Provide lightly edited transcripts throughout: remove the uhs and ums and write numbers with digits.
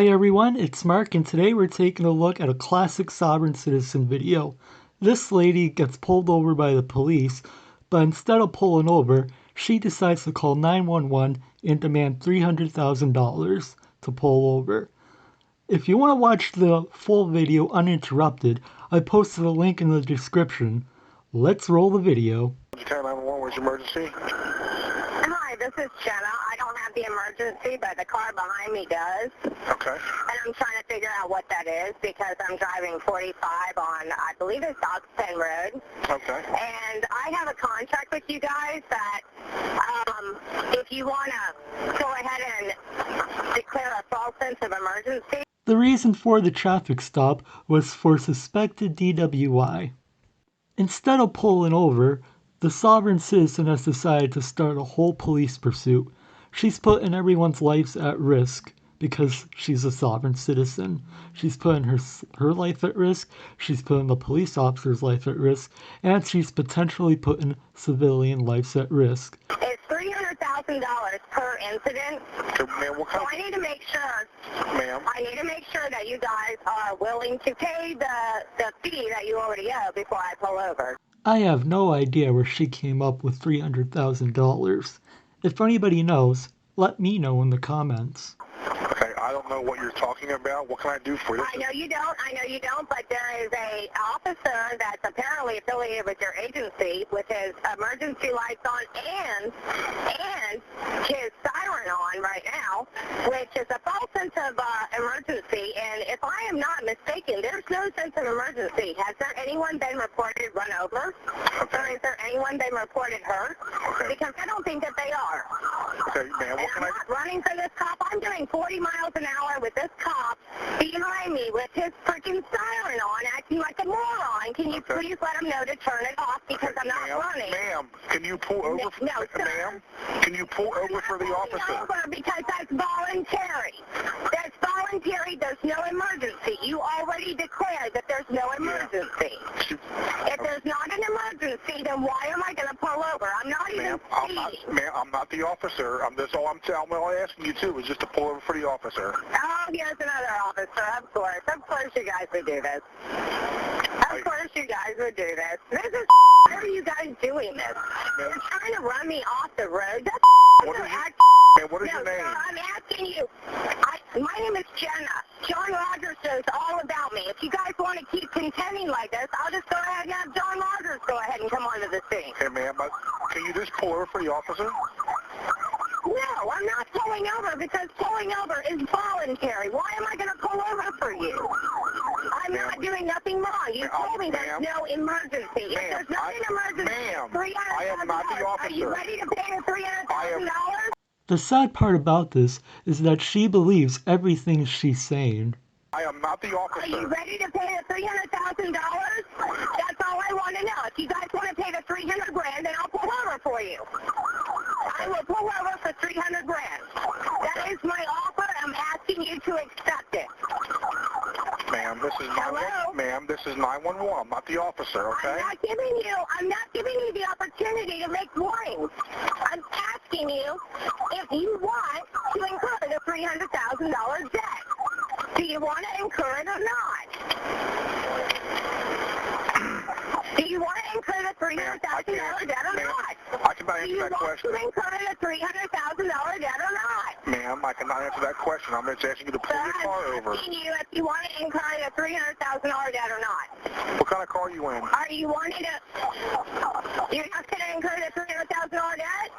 Hi everyone, it's Mark and today we're taking a look at a classic sovereign citizen video. This lady gets pulled over by the police, but instead of pulling over, she decides to call 911 and demand $300,000 to pull over. If you want to watch the full video uninterrupted, I posted a link in the description. Let's roll the video. 911, where's your emergency? Hi, this is Jenna. I don't have the emergency, but the car behind me does. Okay. And I'm trying to figure out what that is because I'm driving 45 on, I believe it's Oxpen Road. Okay. And I have a contract with you guys that if you want to go ahead and declare a false sense of emergency. The reason for the traffic stop was for suspected DWI. Instead of pulling over, the sovereign citizen has decided to start a whole police pursuit. She's putting everyone's lives at risk because she's a sovereign citizen. She's putting her life at risk, she's putting the police officer's life at risk, and she's potentially putting civilian lives at risk. It's $300,000 per incident. Ma'am, what kind So I need to make sure. Ma'am? I need to make sure that you guys are willing to pay the fee that you already owe before I pull over. I have no idea where she came up with $300,000. If anybody knows, let me know in the comments. Okay, I don't know what you're talking about. What can I do for you? I know you don't, but there is a officer that's apparently affiliated with your agency with his emergency lights on and his siren on right now, which is a false sense of emergency. And if I am not mistaken, there's no sense of emergency. Has there anyone been reported run over? Okay. Or has there anyone been reported hurt? Okay. Because I don't think that they are. Okay, ma'am, what can I'm not running for this cop. I'm doing 40 miles an hour with this cop behind me with his freaking siren on, acting like a moron. Can you please let him know to turn it off because I'm not running? Ma'am, can you pull over? No, sir. Ma'am, can you pull over for the officer? Over because that's voluntary. That's voluntary. There's no emergency. You already declared that there's no emergency. If there's not an emergency, then why am I going to pull over? I'm not even speeding. Ma'am, I'm not the officer. That's all I'm asking you to is just to pull over for the officer. Oh, here's another officer. Of course. Of course you guys would do this. Of course you guys would do this. This is why are you guys doing this? You're trying to run me off the road. That's What is your name? Sir, I'm asking you. My name is Jenna. John Rogers knows all about me. If you guys want to keep contending like this, I'll just go ahead and have John Rogers go ahead and come onto the scene. Hey, ma'am, can you just pull over for the officer? No, I'm not pulling over because pulling over is voluntary. Why am I going to pull over for you? I'm not doing nothing wrong. You told me there's no emergency. If there's not an emergency, I am not the officer. Are you ready to pay the $300,000? The sad part about this is that she believes everything she's saying. I am not the officer. Are you ready to pay the $300,000? That's all I want to know. If you guys want to pay the $300 grand, then I'll pull over for you. I will pull over for $300 grand. That is my offer. I'm asking you to accept it. Ma'am, this is 911. Ma'am, this is 911. I'm not the officer, okay? I'm not giving you the opportunity to make warnings. I'm asking you if you want to incur the $300,000 debt. Do you want to incur it or not? Do you want to incur the $300,000 debt or not? I cannot answer that question. Do you want to incur the $300,000 debt or not? Ma'am, I cannot answer that question. I'm just asking you to pull your car over. I'm asking you if you want to incur the $300,000 debt or not. What kind of car are you in? Are you wanting to... You're not going to incur the $300,000 debt?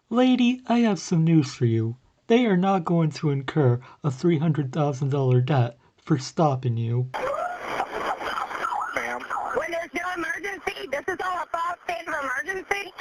Lady, I have some news for you. They are not going to incur a $300,000 debt for stopping you. Ma'am. When there's no emergency, this is all a false state of emergency?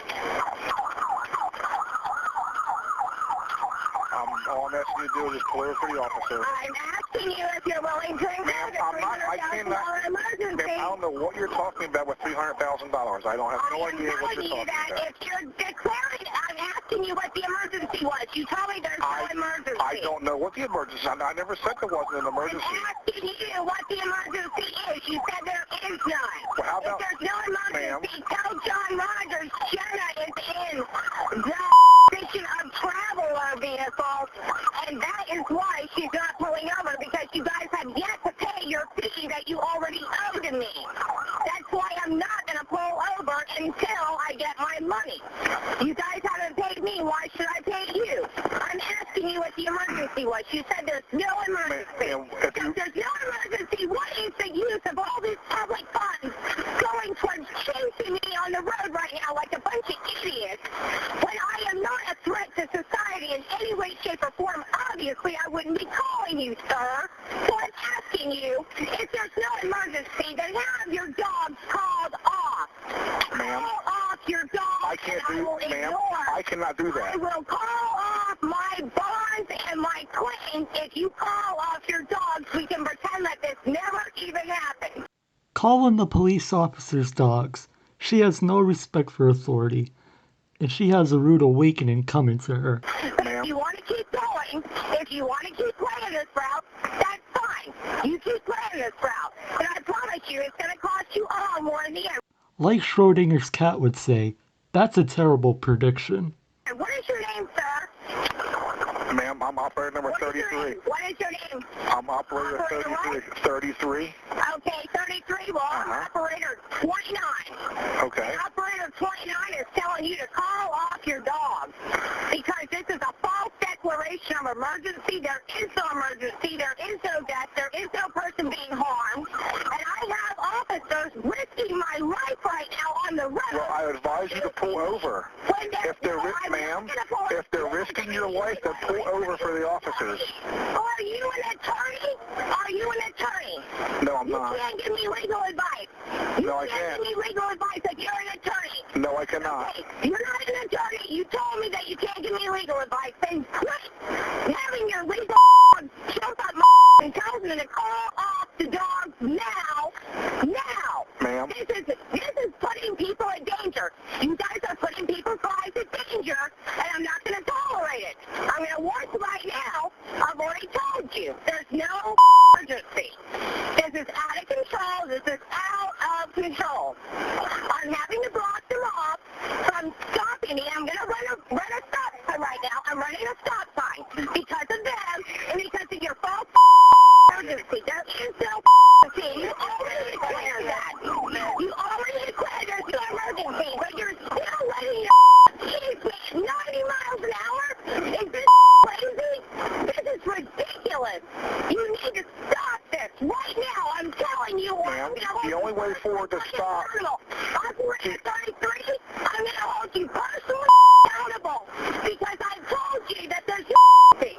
All I'm asking you to do is just pull over for the officer. I'm asking you if you're willing to incur the $300,000 emergency. Ma'am, I don't know what you're talking about with $300,000. I don't have no idea what you're talking about. If you're declaring, I'm asking you what the emergency was. You told me there's no emergency. I don't know what the emergency is. I never said there wasn't an emergency. I'm asking you what the emergency is. You said there is none. Well, how about, if there's no emergency, tell John Rogers Jenna is in the position of traveler vehicle, and that is why she's not pulling over, because If there's no emergency, then have your dogs called off. Ma'am, Call off your dogs. I can't and do, I will ma'am, ignore. I cannot do I that. will call off my bonds and my claims. If you call off your dogs, we can pretend that this never even happened. Calling the police officer's dogs. She has no respect for authority, and she has a rude awakening coming to her. But if you want to keep going, if you want to keep playing this route, that's fine. You keep playing this route. And I promise you, it's going to cost you all more in the end. Like Schrodinger's cat would say, that's a terrible prediction. And what is your name, sir? Ma'am, I'm operator number What is your 33. name? What is your name? I'm operator Operator what? 33. Okay, 33. Well, I'm operator 29. Okay. And operator 29 is telling you to call off your dog because this is a false declaration of emergency. There is no emergency. There is no death. There is no person being harmed. And I have officers risking my life right now on the road. Well, I advise you to pull over. If they're, ma'am, if they're risking your life, then pull over for the officers. Are you an attorney? Are you an attorney? No, I'm You not. can't give me legal advice. You No, I can't give me legal advice if you're an attorney. No, I cannot. Okay, you're not an attorney. You told me that you can't give me legal advice. Then quit having your legal jump up my and tells me to call off the dogs now. Now. Ma'am. This is putting people in danger. You guys are putting people's lives in danger, and I'm not going to tolerate it. I'm going to warn you right now. I've already told you. There's no emergency. This is out of control. This is out of control. I'm having to block them off from stopping me. I'm going to run a stop sign right now. I'm running a stop sign because of them and because of your false emergency. There is no emergency. You already declared that. You already declared there's no emergency, but you're still letting your keys make 90 miles an hour? Is this crazy? This is ridiculous. You need to stop this right now. I'm telling you. Ma'am, the only way forward to stop. Operator 33, I'm going to hold you personally accountable because I told you that there's no emergency.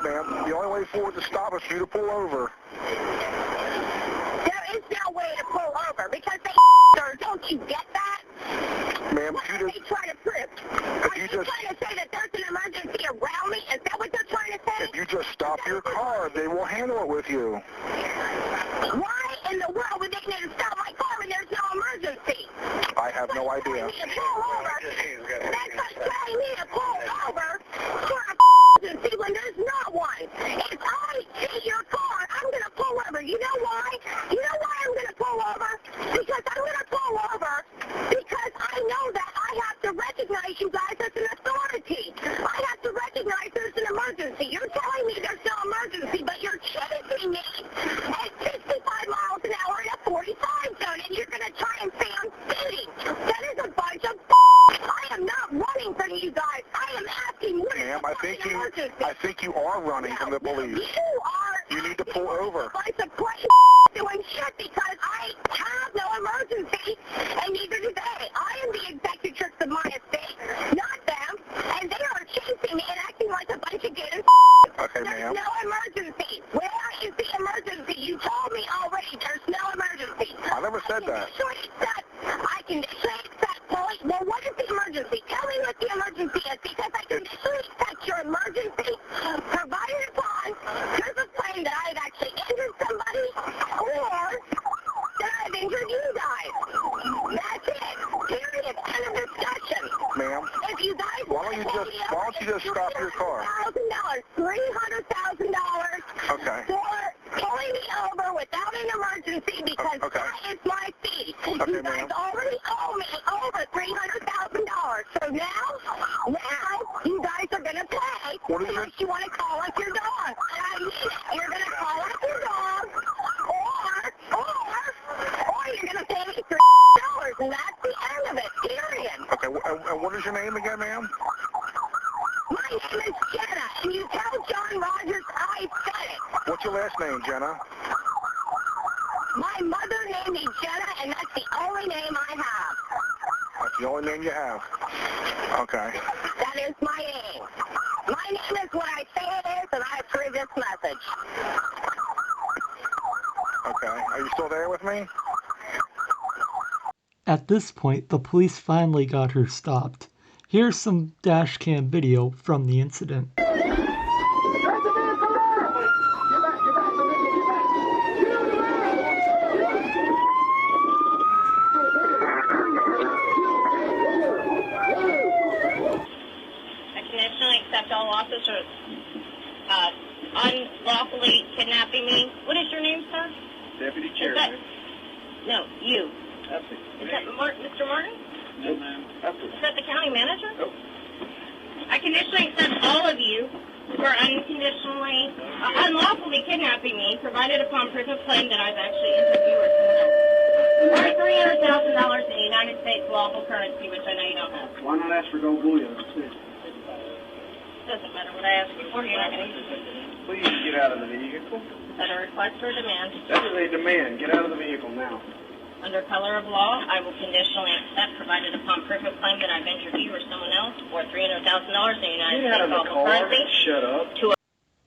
Ma'am, the only way forward to stop is for you to pull over. There is no way to pull over because they don't you get that? Ma'am, What if are you they just, trying to prove? Are you they just- trying to say that there's an emergency around me? Is that what they're trying to say? if you just stop your car, they will handle it with you. Why in the world would they need to stop my car when there's no emergency? I have no idea. That's like telling me to pull over for an emergency when there's not one. If I see your car, I'm going to pull over. You know why? You know why I'm going to pull over? Because I'm going to pull over because I know that I have to recognize you guys as an authority. I have to recognize there's an emergency. You're telling me there's no emergency, but you're chasing me at 65 miles an hour in a 45 zone, and you're going to try and say I'm speeding. That is a bunch of I am not running from you guys. I am asking what is Ma'am, the I think fucking emergency? I think you are running from the police. You need to pull over. Bunch of doing shit because I have no emergency, and neither do they. I am the executrix of my estate, not them, and they are chasing me and acting like a bunch of kids. Okay, There's ma'am. no emergency. Where is the emergency? You told me already there's no emergency. I never said that. I can accept point. Well, what is the emergency? Tell me what the emergency is because I can accept your emergency provided upon there's a claim that I've actually injured somebody or that I've injured you guys. That's it. Period. End of discussion. Ma'am, If you guys why don't you just stop your car? $300,000 Okay. for pulling me over without an emergency because Okay. that is my fee. Okay, You guys ma'am. already owe me over $300,000. So now you guys are going to pay What is unless it? you want to call up your dog. And I mean it. You're going to call up your dog or you're going to pay me $300 and that's the end of it, period. Okay, and what is your name again, ma'am? My name is Jenna, and you tell John Rogers I said it. What's your last name, Jenna? My mother named me Jenna, and that's the only name I have. That's the only name you have. Okay. That is my name. My name is what I say it is, and I approve this message. Okay. Are you still there with me? At this point, the police finally got her stopped. Here's some dashcam video from the incident. All officers unlawfully kidnapping me. What is your name, sir? Deputy Chairman. No, you. That's it. Is that Mr. Martin? No, ma'am. That's it. Is that the county manager? Nope. I conditionally accept all of you for unconditionally, unlawfully kidnapping me, provided upon proof of claim that I've actually entered you or someone else. Or $300,000 in the United States lawful currency, which I know you don't have. Why not ask for gold bullion instead? Doesn't matter what I ask you for, you're not going to use it. Please get out of the vehicle. Is that a request or a demand? That is a demand. Get out of the vehicle now. Under color of law, I will conditionally accept, provided upon proof of claim that I've entered you or someone else, or $300,000 in the United Get out States of the lawful car. currency. Shut up.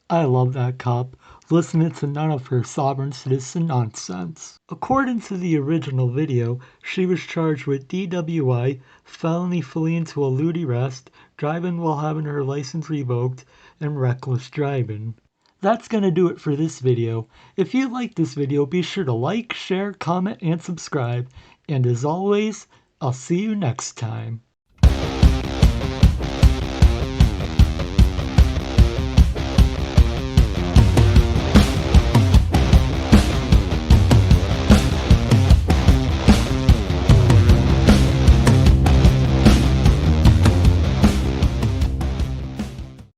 I love that cop, listening to none of her sovereign citizen nonsense. According to the original video, she was charged with DWI, felony fleeing to elude arrest, driving while having her license revoked, and reckless driving. That's gonna do it for this video. If you liked this video, be sure to like, share, comment, and subscribe. And as always, I'll see you next time.